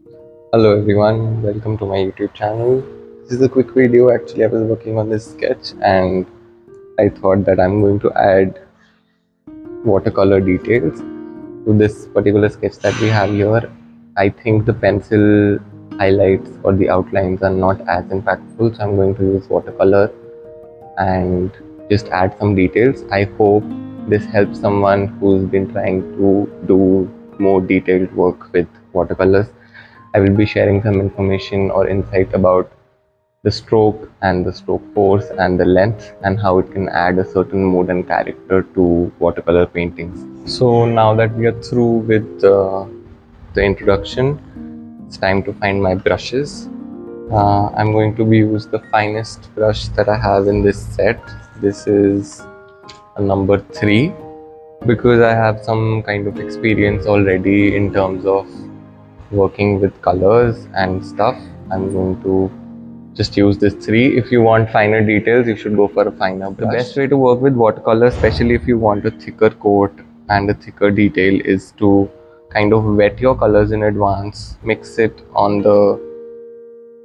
Hello everyone, welcome to my YouTube channel. This is a quick video. Actually, I was working on this sketch and I thought that I'm going to add watercolor details to this particular sketch that we have here. I think the pencil highlights or the outlines are not as impactful, so I'm going to use watercolor and just add some details. I hope this helps someone who's been trying to do more detailed work with watercolors. I will be sharing some information or insight about the stroke and the stroke force and the length and how it can add a certain mood and character to watercolor paintings. So now that we are through with the introduction, it's time to find my brushes. I'm going to use the finest brush that I have in this set. This is a number 3 because I have some kind of experience already in terms of working with colors and stuff. I'm going to just use this 3. If you want finer details, you should go for a finer brush. The best way to work with watercolor, especially if you want a thicker coat and a thicker detail, is to kind of wet your colors in advance, mix it on the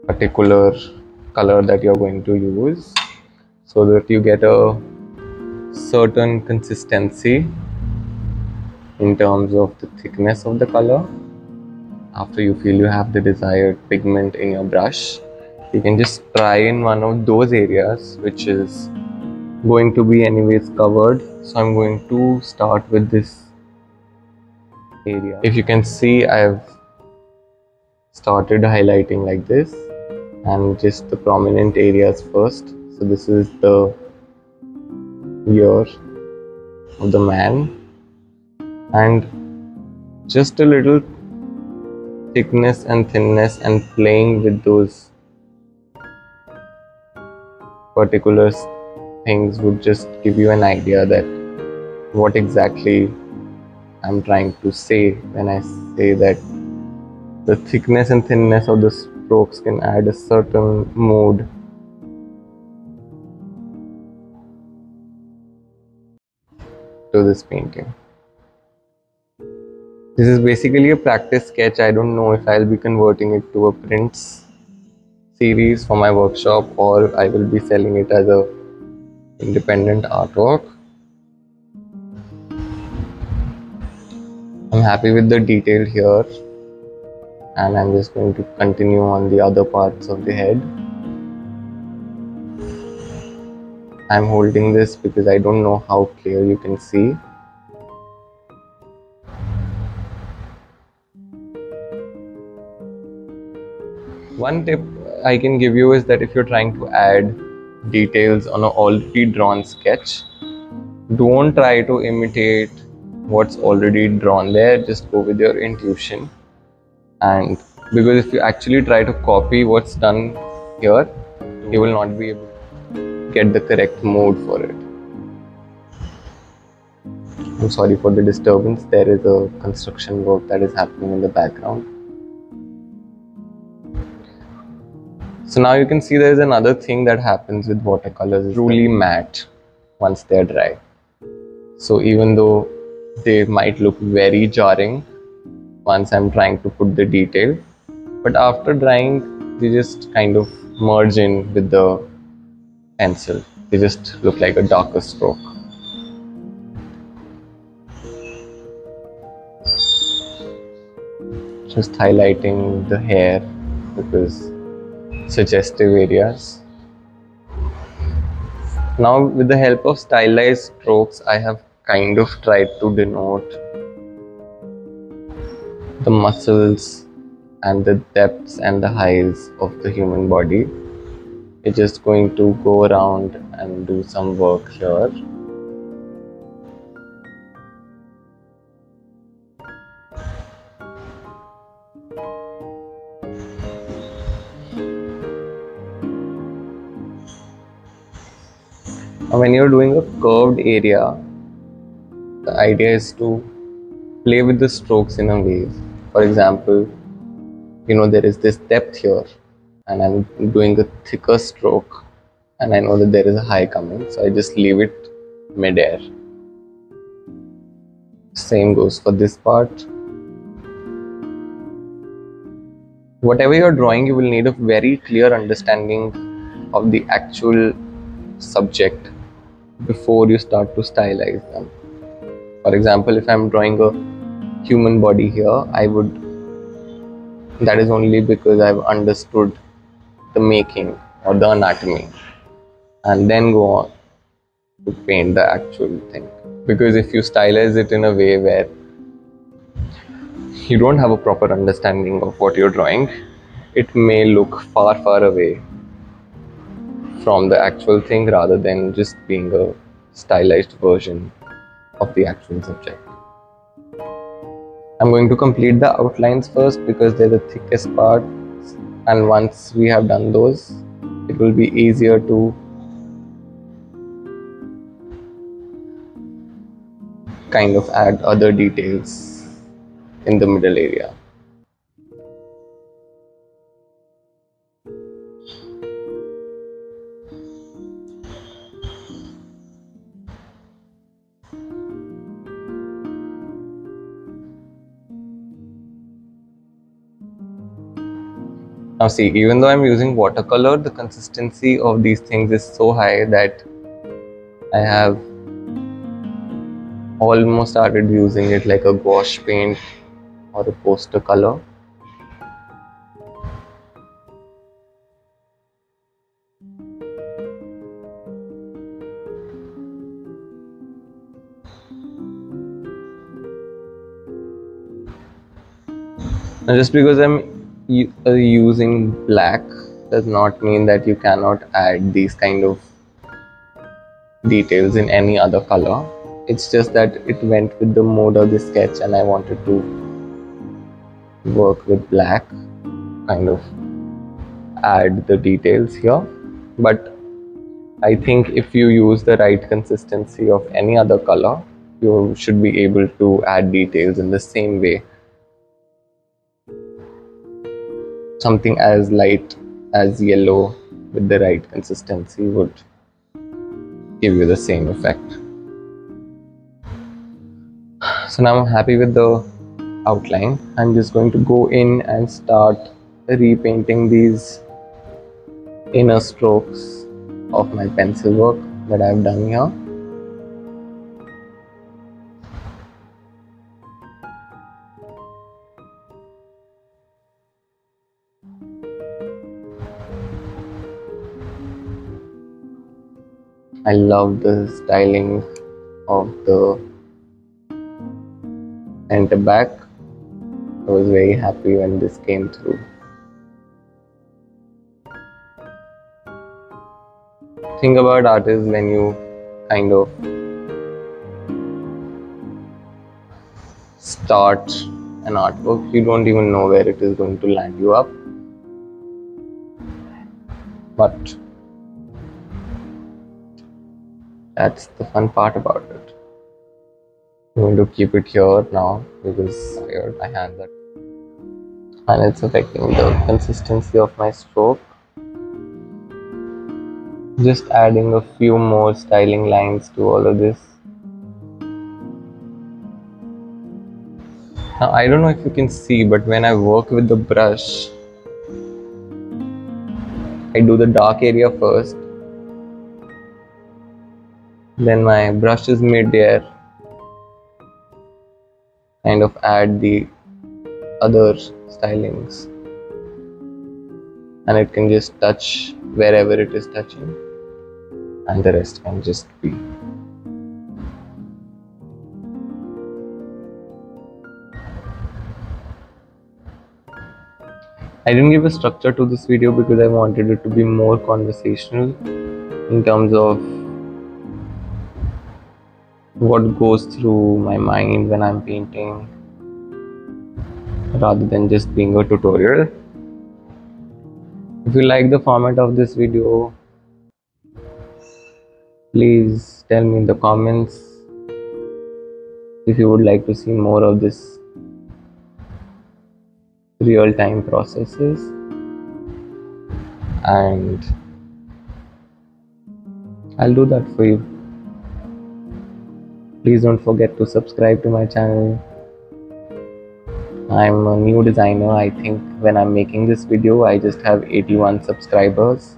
particular color that you're going to use so that you get a certain consistency in terms of the thickness of the color. After you feel you have the desired pigment in your brush, you can just try in one of those areas which is going to be anyways covered. So I'm going to start with this area. If you can see, I've started highlighting like this and just the prominent areas first. So this is the ear of the man and just a little thickness and thinness and playing with those particular things would just give you an idea that what exactly I'm trying to say when I say that the thickness and thinness of the strokes can add a certain mood to this painting. This is basically a practice sketch. I don't know if I'll be converting it to a prints series for my workshop or I will be selling it as a independent artwork. I'm happy with the detail here and I'm just going to continue on the other parts of the head. I'm holding this because I don't know how clear you can see. One tip I can give you is that if you're trying to add details on an already drawn sketch, don't try to imitate what's already drawn there. Just go with your intuition. And because if you actually try to copy what's done here, you will not be able to get the correct mode for it. I'm sorry for the disturbance. There is a construction work that is happening in the background. So now you can see there is another thing that happens with watercolors, truly matte once they're dry. So even though they might look very jarring once I'm trying to put the detail, but after drying, they just kind of merge in with the pencil. They just look like a darker stroke. Just highlighting the hair because suggestive areas. Now with the help of stylized strokes, I have kind of tried to denote the muscles and the depths and the heights of the human body. We're just going to go around and do some work here. Now when you're doing a curved area, the idea is to play with the strokes in a way. For example, there is this depth here and I'm doing a thicker stroke and I know that there is a high coming, so I just leave it mid-air. Same goes for this part. whatever you're drawing, you will need a very clear understanding of the actual subject before you start to stylize them. For example, if I'm drawing a human body here, that is only because I've understood the making or the anatomy, and then go on to paint the actual thing. Because if you stylize it in a way where you don't have a proper understanding of what you're drawing, it may look far, far away from the actual thing rather than just being a stylized version of the actual subject. I'm going to complete the outlines first because they're the thickest part, and once we have done those, it will be easier to kind of add other details in the middle area. Now see, even though I'm using watercolor, the consistency of these things is so high that I have almost started using it like a gouache paint or a poster color. Now just because I'm using black does not mean that you cannot add these kind of details in any other color. It's just that it went with the mode of the sketch and I wanted to work with black, kind of add the details here. But I think if you use the right consistency of any other color, you should be able to add details in the same way. Something as light as yellow with the right consistency would give you the same effect. So now I'm happy with the outline. I'm just going to go in and start repainting these inner strokes of my pencil work that I've done here. I love the styling of the center back. I was very happy when this came through. Think about art is when you kind of start an artwork, you don't even know where it is going to land you up. But that's the fun part about it. I'm going to keep it here now because my hands are, and it's affecting the consistency of my stroke. Just adding a few more styling lines to all of this. Now I don't know if you can see, but when I work with the brush, I do the dark area first, then my brush is mid-air, kind of add the other stylings, and it can just touch wherever it is touching, and the rest can just be. I didn't give a structure to this video because I wanted it to be more conversational in terms of what goes through my mind when I'm painting, rather than just being a tutorial. If you like the format of this video, please tell me in the comments if you would like to see more of this real-time processes, and I'll do that for you. Please don't forget to subscribe to my channel I'm a new designer. I think when I'm making this video, I just have 81 subscribers,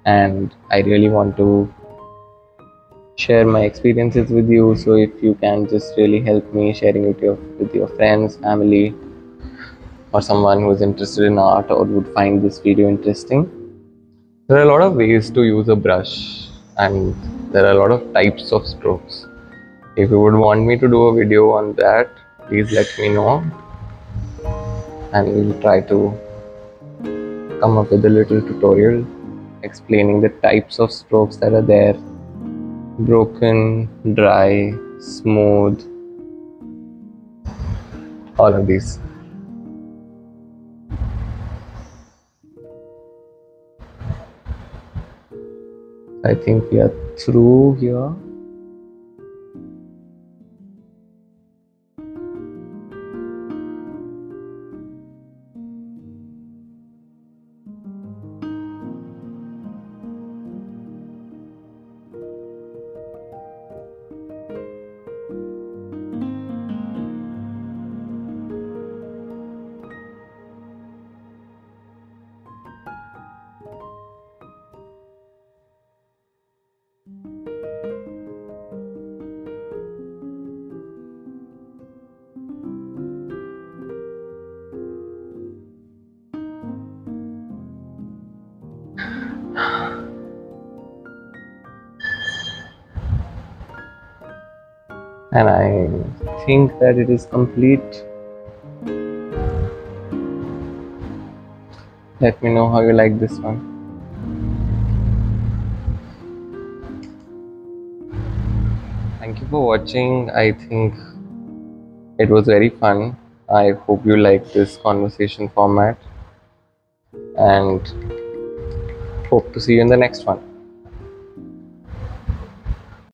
and I really want to share my experiences with you. So if you can just really help me sharing it with your friends, family, or someone who is interested in art or would find this video interesting. There are a lot of ways to use a brush, and there are a lot of types of strokes. If you would want me to do a video on that, please let me know, and we'll try to come up with a little tutorial explaining the types of strokes that are there: broken, dry, smooth, all of these. I think we are through here. And I think that it is complete. Let me know how you like this one. Thank you for watching. I think it was very fun. I hope you like this conversation format, and hope to see you in the next one.